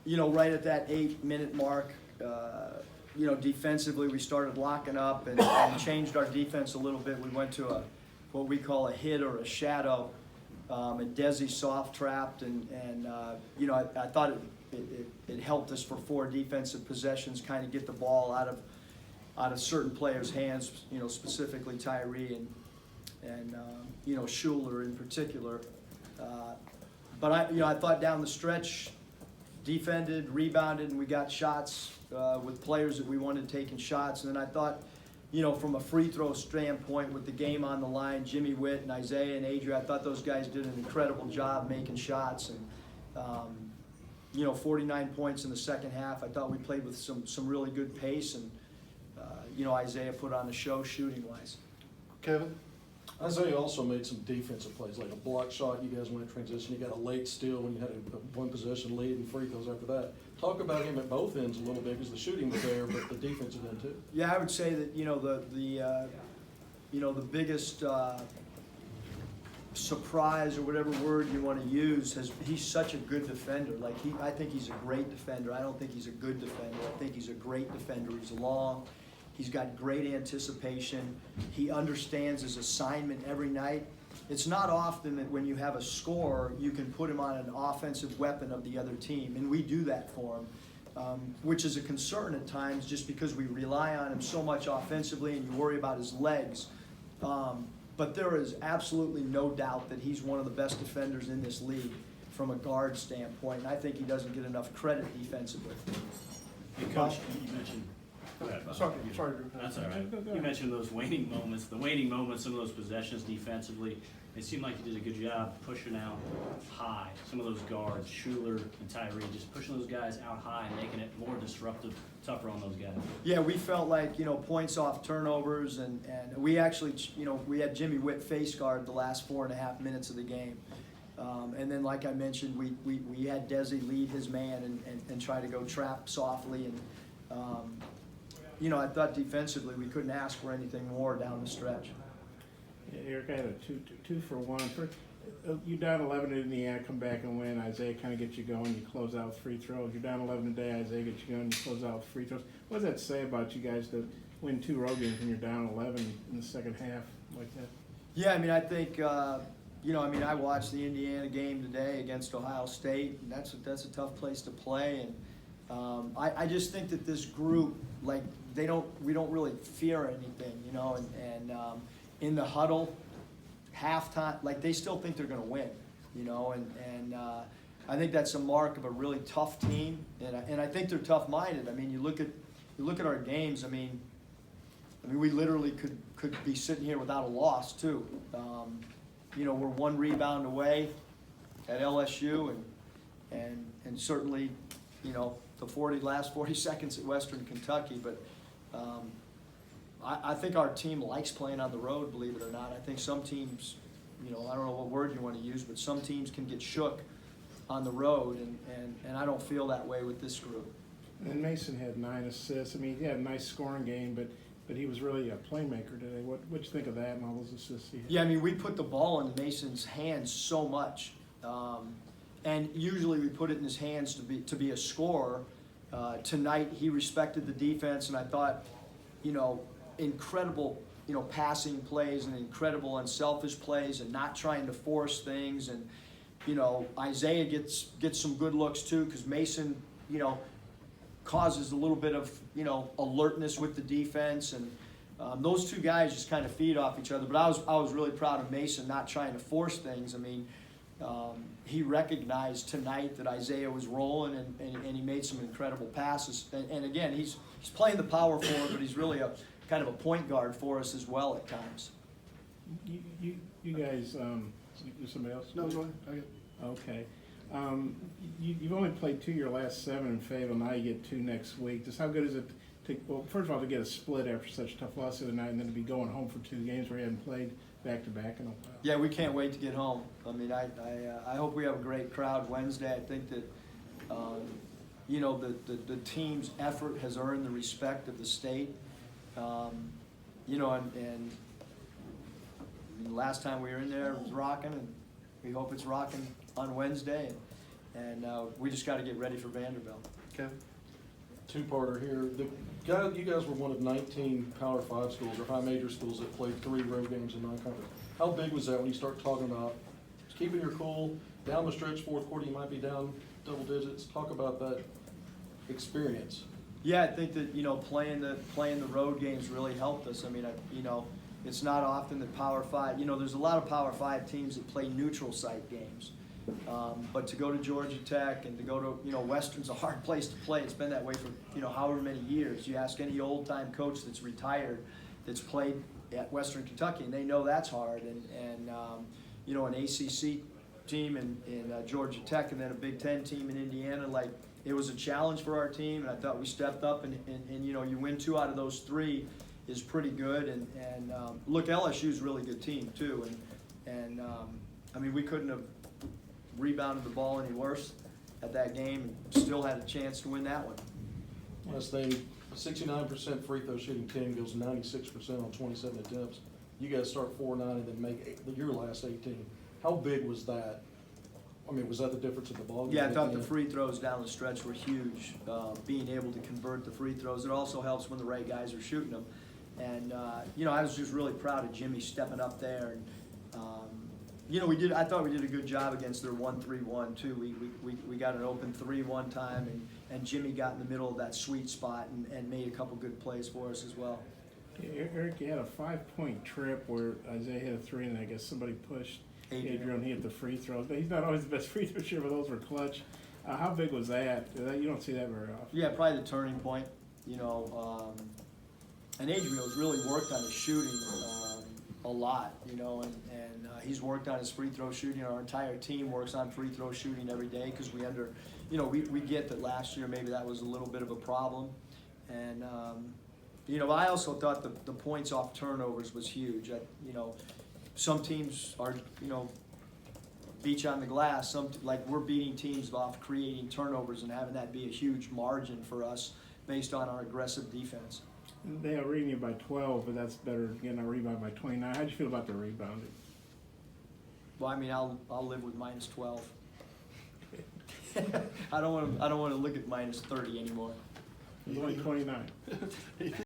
right at that 8-minute mark, defensively we started locking up and changed our defense a little bit. We went to what we call a hit or a shadow, and Desi soft trapped, and I thought it helped us for 4 defensive possessions, kind of get the ball out of certain players' hands, specifically Tyree and Schuler in particular. But I thought down the stretch, defended, rebounded, and we got shots with players that we wanted taking shots. And then I thought, from a free throw standpoint, with the game on the line, Jimmy Witt and Isaiah and Adria, I thought those guys did an incredible job making shots. And 49 points in the second half. I thought we played with some really good pace, and Isaiah put on a show shooting-wise. Kevin? Isaiah also made some defensive plays, like a block shot. You guys went in transition. You got a late steal when you had a 1-possession lead and free throws after that. Talk about him at both ends a little bit, because the shooting was there, but the defensive end too. Yeah, I would say that the biggest surprise, or whatever word you want to use, he's such a good defender. I think he's a great defender. I don't think he's a good defender. I think he's a great defender. He's long. He's got great anticipation. He understands his assignment every night. It's not often that when you have a scorer, you can put him on an offensive weapon of the other team, and we do that for him, which is a concern at times, just because we rely on him so much offensively, and you worry about his legs. But there is absolutely no doubt that he's one of the best defenders in this league from a guard standpoint, and I think he doesn't get enough credit defensively. Hey, Coach, you mentioned. Go ahead, Bob. Sorry. That's all right. You mentioned those waning moments, some of those possessions defensively. It seemed like you did a good job pushing out high. Some of those guards, Schuler and Tyree, just pushing those guys out high and making it more disruptive, tougher on those guys. Yeah, we felt like, points off turnovers, and we actually, we had Jimmy Witt face guard the last 4.5 minutes of the game. And then, like I mentioned, we had Desi lead his man and try to go trap softly. And, I thought defensively we couldn't ask for anything more down the stretch. Yeah, Eric, I had a two for one. You down 11 to Indiana, come back and win. Isaiah kind of gets you going. You close out with free throws. You're down 11 today. Isaiah gets you going. You close out with free throws. What does that say about you guys to win 2 road games when you're down 11 in the second half like that? Yeah, I think, I watched the Indiana game today against Ohio State, and that's a tough place to play. And I just think that this group, we don't really fear anything, and in the huddle, halftime, they still think they're going to win, and I think that's a mark of a really tough team, and I think they're tough-minded. You look at our games. We literally could be sitting here without a loss too. We're 1 rebound away at LSU, and certainly, the last 40 seconds at Western Kentucky, but. I think our team likes playing on the road, believe it or not. I think some teams, I don't know what word you want to use, but some teams can get shook on the road, and I don't feel that way with this group. And Mason had 9 assists. He had a nice scoring game, but he was really a playmaker today. What'd you think of that and all those assists he had? Yeah, we put the ball in Mason's hands so much, and usually we put it in his hands to be a scorer. Tonight he respected the defense, and I thought, incredible, passing plays and incredible unselfish plays, and not trying to force things. And, Isaiah gets some good looks too, because Mason, causes a little bit of, alertness with the defense. And those 2 guys just kind of feed off each other. But I was really proud of Mason not trying to force things. He recognized tonight that Isaiah was rolling, and he made some incredible passes. And again, he's playing the power forward, but he's really a kind of a point guard for us as well at times. You guys, somebody else? No, go ahead. Okay. You've only played 2 your last 7 in Fayetteville. Now you get 2 next week. Just how good is it first of all, to get a split after such a tough loss the other night, and then to be going home for 2 games where you hadn't played back-to-back in a while? Yeah, we can't wait to get home. I hope we have a great crowd Wednesday. I think that, the team's effort has earned the respect of the state. And last time we were in there, it was rocking, and we hope it's rocking on Wednesday. and we just got to get ready for Vanderbilt. Kevin? Two-parter here. You guys were one of 19 Power 5 schools or high major schools that played 3 road games in non-conference. How big was that when you start talking about keeping your cool, down the stretch, fourth quarter, you might be down double digits? Talk about that experience. Yeah, I think that, playing the road games really helped us. I mean, it's not often that Power 5, there's a lot of Power 5 teams that play neutral site games. But to go to Georgia Tech and to go to, Western's a hard place to play. It's been that way for, however many years. You ask any old-time coach that's retired that's played at Western Kentucky, and they know that's hard. And an ACC team in Georgia Tech and then a Big Ten team in Indiana, it was a challenge for our team, and I thought we stepped up, and you win 2 out of those 3 is pretty good. And look, LSU's a really good team too, and I mean, we couldn't have rebounded the ball any worse at that game and still had a chance to win that one. Last thing, 69% free throw shooting team goes 96% on 27 attempts. You guys start 4-9 and then make your last 18. How big was that? I mean, was that the difference in the ball game? Yeah, I thought the free throws down the stretch were huge. Being able to convert the free throws, it also helps when the right guys are shooting them. And I was just really proud of Jimmy stepping up there. And I thought we did a good job against their 1-3-1 too. We got an open 3 one time, and Jimmy got in the middle of that sweet spot and made a couple good plays for us as well. Yeah, Eric, you had a 5-point trip where Isaiah hit a 3, and I guess somebody pushed Adrian. He hit the free throws, but he's not always the best free throw shooter, but those were clutch. How big was that? You don't see that very often. Yeah, probably the turning point. And Adrian's really worked on his shooting a lot, and he's worked on his free throw shooting. Our entire team works on free throw shooting every day because we get that last year maybe that was a little bit of a problem. And, I also thought the points off turnovers was huge. Some teams are, beat you on the glass. We're beating teams off creating turnovers and having that be a huge margin for us based on our aggressive defense. They are reading you by 12, but that's better than getting a rebound by 29. How'd you feel about the rebounding? Well, I mean, I'll live with minus 12. I don't want to look at minus 30 anymore. It's only 29.